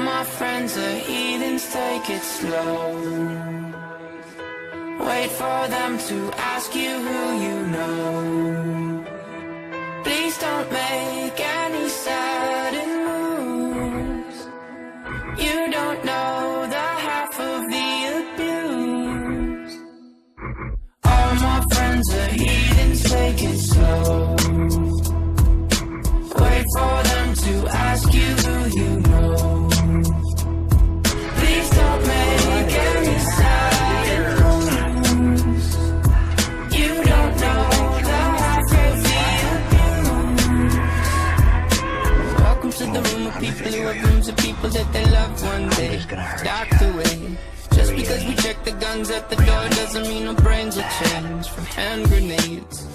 my friends are heathens, take it slow. Wait for them to ask you who you know. Please don't make any sudden moves. You don't know the half of the abuse. All my friends are heathens, take it slow. Wait for them to ask you who you know. Please don't make any sudden moves. You don't know the half of the abuse. Welcome to the room of people who have rooms of people that they love one day docked away. Just because we check the guns at the door doesn't mean our brains will change from hand grenades.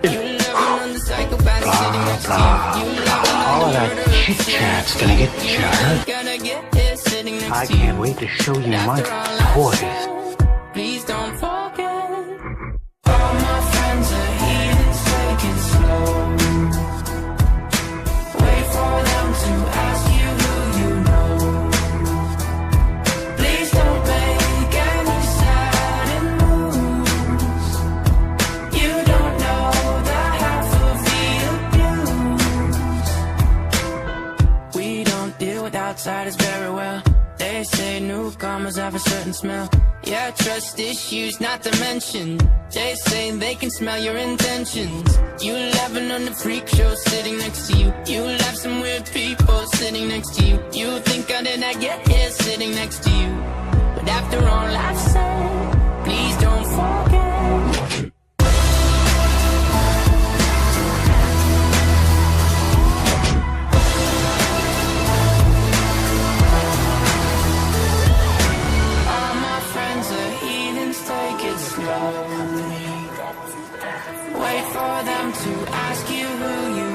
You loving on the psychopath sitting next to you. You loving All on of the that murderer chit sitting chat's next to gonna you. get you hurt. Gonna get here sitting next I to you. can't wait to show you my toys. Please don't forget. All my friends are heathens, take it slow. Wait for them to ask you who you know. Please don't make any sudden moves. You don't know the half of the abuse. We don't deal with outsiders very well. They say newcomers have a certain smell. Yeah, trust issues not to mention. They say they can smell your intentions. You laughing on the freak show sitting next to you. You laugh some weird people sitting next to you. You think how did I get here sitting next to you? But after all I've said, please don't forget. All my friends are heathens, take it slow. Wait for them to ask you who you